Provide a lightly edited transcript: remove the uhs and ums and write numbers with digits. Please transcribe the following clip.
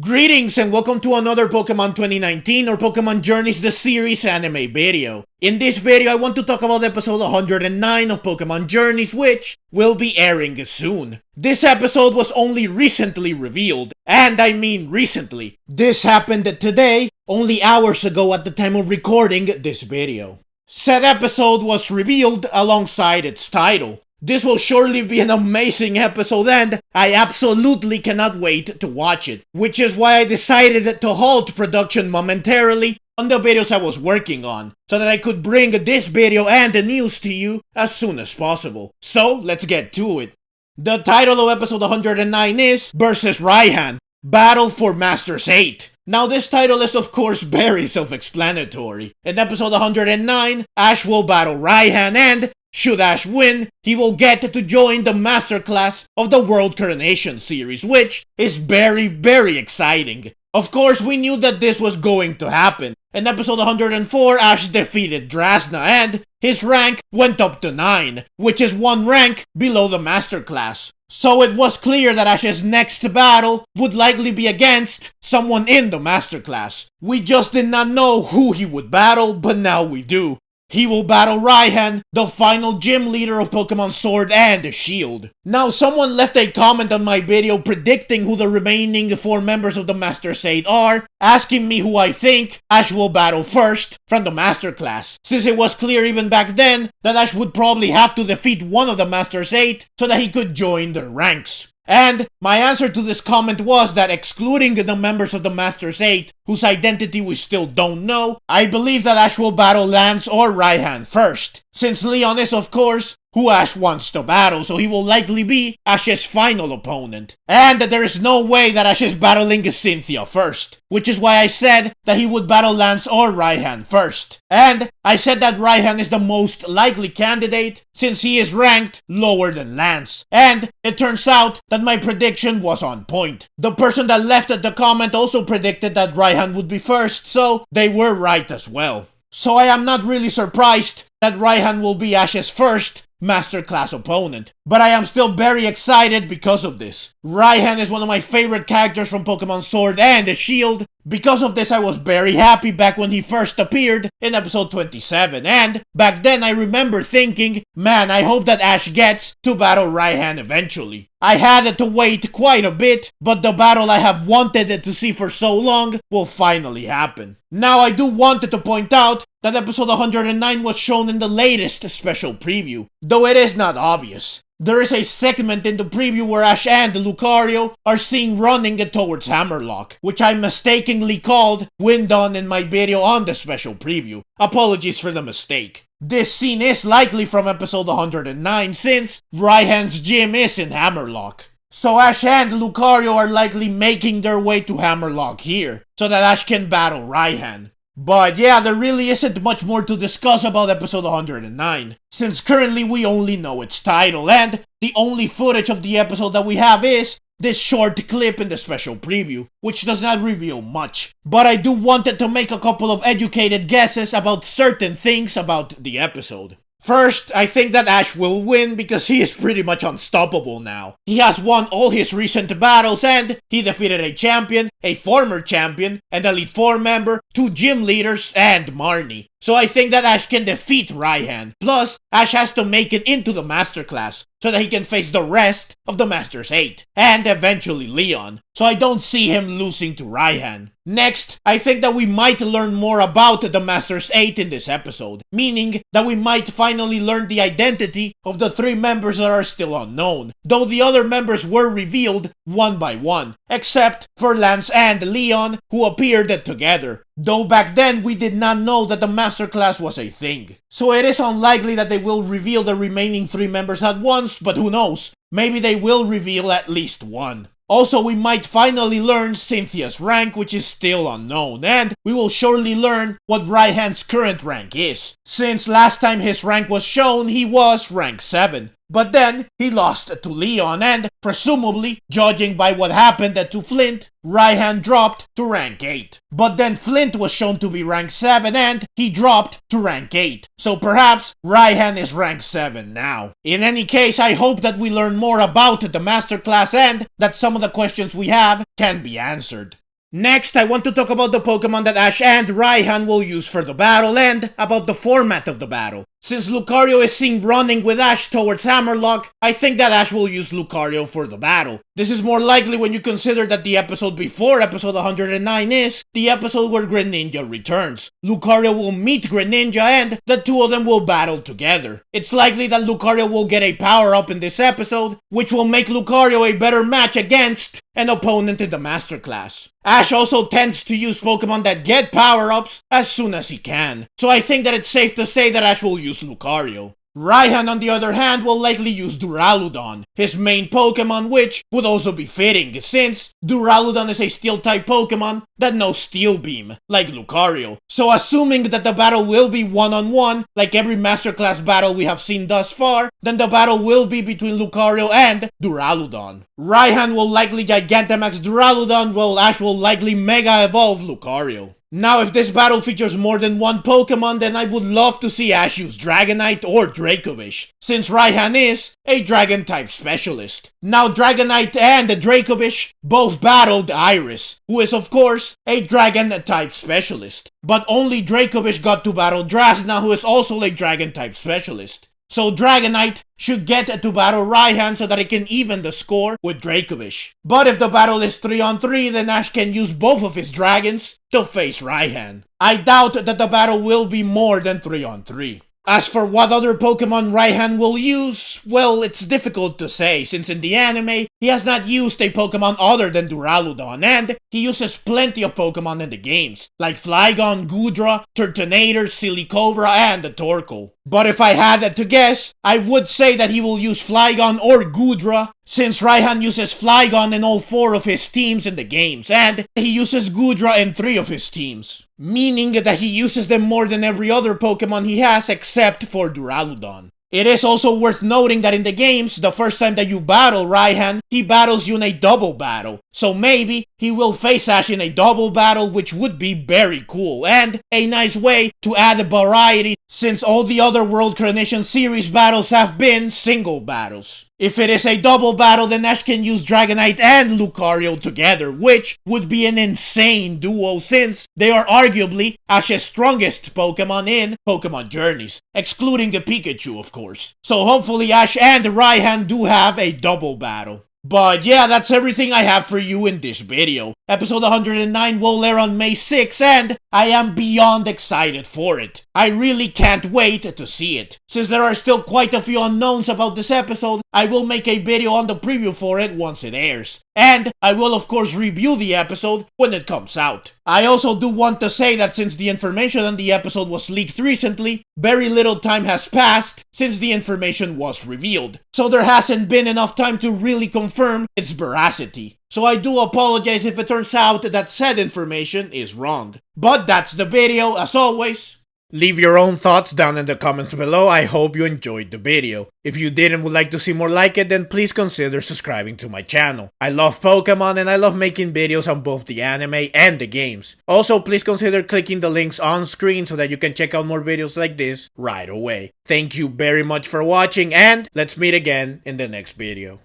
Greetings and welcome to another Pokemon 2019 or Pokemon Journeys the Series anime video. In this video I want to talk about episode 109 of Pokemon Journeys, which will be airing soon. This episode was only recently revealed, and I mean recently. This happened today, only hours ago at the time of recording this video. Said episode was revealed alongside its title. This will surely be an amazing episode and I absolutely cannot wait to watch it, which is why I decided to halt production momentarily on the videos I was working on, so that I could bring this video and the news to you as soon as possible. So let's get to it. The title of episode 109 is Versus Raihan, Battle for Masters 8. Now this title is of course very self-explanatory. In episode 109, Ash will battle Raihan and should Ash win, he will get to join the masterclass of the World Coronation Series, which is very exciting. Of course, we knew that this was going to happen. In episode 104, Ash defeated Drasna and his rank went up to 9, which is one rank below the masterclass. So it was clear that Ash's next battle would likely be against someone in the masterclass. We just did not know who he would battle, but now we do. He will battle Raihan, the final gym leader of Pokemon Sword and Shield. Now, someone left a comment on my video predicting who the remaining 4 members of the Masters 8 are, asking me who I think Ash will battle first from the Masterclass, since it was clear even back then that Ash would probably have to defeat one of the Masters 8 so that he could join their ranks. And my answer to this comment was that excluding the members of the Masters 8, whose identity we still don't know, I believe that Ash will battle Lance or Raihan first, since Leon is of course who Ash wants to battle, so he will likely be Ash's final opponent. And there is no way that Ash is battling Cynthia first, which is why I said that he would battle Lance or Raihan first. And I said that Raihan is the most likely candidate since he is ranked lower than Lance. And it turns out that my prediction was on point. The person that left the comment also predicted that Raihan would be first, so they were right as well. So I am not really surprised that Raihan will be Ash's first Masterclass opponent, but I am still very excited because of this. Raihan is one of my favorite characters from Pokemon Sword and Shield. Because of this, I was very happy back when he first appeared in episode 27, and back then I remember thinking, man, I hope that Ash gets to battle Raihan eventually. I had to wait quite a bit, but the battle I have wanted to see for so long will finally happen. Now I do want to point out that episode 109 was shown in the latest special preview, though it is not obvious. There is a segment in the preview where Ash and Lucario are seen running towards Hammerlock, which I mistakenly called Windon in my video on the special preview. Apologies for the mistake. This scene is likely from episode 109 since Raihan's gym is in Hammerlock. So Ash and Lucario are likely making their way to Hammerlock here, so that Ash can battle Raihan. But yeah, there really isn't much more to discuss about episode 109, since currently we only know its title, and the only footage of the episode that we have is this short clip in the special preview, which does not reveal much. But I do wanted to make a couple of educated guesses about certain things about the episode. First, I think that Ash will win because he is pretty much unstoppable now. He has won all his recent battles and he defeated a champion, a former champion, an Elite Four member, 2 gym leaders, and Marnie. So I think that Ash can defeat Raihan. Plus, Ash has to make it into the Masterclass so that he can face the rest of the Masters 8, and eventually Leon. So I don't see him losing to Raihan. Next, I think that we might learn more about the Masters 8 in this episode, meaning that we might finally learn the identity of the 3 members that are still unknown, though the other members were revealed one by one, except for Lance and Leon, who appeared together. Though back then we did not know that the Masterclass was a thing. So it is unlikely that they will reveal the remaining 3 members at once, but who knows, maybe they will reveal at least one. Also, we might finally learn Cynthia's rank, which is still unknown, and we will surely learn what Raihan's current rank is, since last time his rank was shown he was rank 7. But then, he lost to Leon and, presumably, judging by what happened to Flint, Raihan dropped to rank 8. But then Flint was shown to be rank 7 and he dropped to rank 8. So perhaps Raihan is rank 7 now. In any case, I hope that we learn more about the Masterclass and that some of the questions we have can be answered. Next, I want to talk about the Pokemon that Ash and Raihan will use for the battle and about the format of the battle. Since Lucario is seen running with Ash towards Hammerlock, I think that Ash will use Lucario for the battle. This is more likely when you consider that the episode before episode 109 is the episode where Greninja returns. Lucario will meet Greninja and the two of them will battle together. It's likely that Lucario will get a power-up in this episode, which will make Lucario a better match against an opponent in the Master Class. Ash also tends to use Pokemon that get power-ups as soon as he can, so I think that it's safe to say that Ash will use Lucario. Raihan, on the other hand, will likely use Duraludon, his main Pokemon, which would also be fitting, since Duraludon is a Steel-type Pokemon that knows Steel Beam, like Lucario. So assuming that the battle will be one-on-one, like every Master Class battle we have seen thus far, then the battle will be between Lucario and Duraludon. Raihan will likely Gigantamax Duraludon, while Ash will likely Mega Evolve Lucario. Now, if this battle features more than one Pokemon, then I would love to see Ash use Dragonite or Dracovish, since Raihan is a Dragon-type specialist. Now, Dragonite and Dracovish both battled Iris, who is of course a Dragon-type specialist. But only Dracovish got to battle Drasna, who is also a Dragon-type specialist. So Dragonite should get to battle Raihan so that it can even the score with Dracovish. But if the battle is 3-on-3, then Ash can use both of his dragons to face Raihan. I doubt that the battle will be more than 3-on-3. As for what other Pokemon Raihan will use, well, it's difficult to say, since in the anime, he has not used a Pokemon other than Duraludon, and he uses plenty of Pokemon in the games, like Flygon, Goodra, Turtonator, Silicobra, and Torkoal. But if I had to guess, I would say that he will use Flygon or Goodra, since Raihan uses Flygon in all 4 of his teams in the games, and he uses Goodra in 3 of his teams. Meaning that he uses them more than every other Pokemon he has except for Duraludon. It is also worth noting that in the games, the first time that you battle Raihan, he battles you in a double battle. So maybe he will face Ash in a double battle, which would be very cool and a nice way to add variety, since all the other World Coronation Series battles have been single battles. If it is a double battle, then Ash can use Dragonite and Lucario together, which would be an insane duo since they are arguably Ash's strongest Pokemon in Pokemon Journeys, excluding the Pikachu of course. So hopefully Ash and Raihan do have a double battle. But yeah, that's everything I have for you in this video. Episode 109 will air on May 6th and I am beyond excited for it. I really can't wait to see it. Since there are still quite a few unknowns about this episode, I will make a video on the preview for it once it airs. And I will of course review the episode when it comes out. I also do want to say that since the information on the episode was leaked recently, very little time has passed since the information was revealed. So there hasn't been enough time to really confirm its veracity. So I do apologize if it turns out that said information is wrong. But that's the video, as always. Leave your own thoughts down in the comments below. I hope you enjoyed the video. If you did and would like to see more like it, then please consider subscribing to my channel. I love Pokemon and I love making videos on both the anime and the games. Also, please consider clicking the links on screen so that you can check out more videos like this right away. Thank you very much for watching and let's meet again in the next video.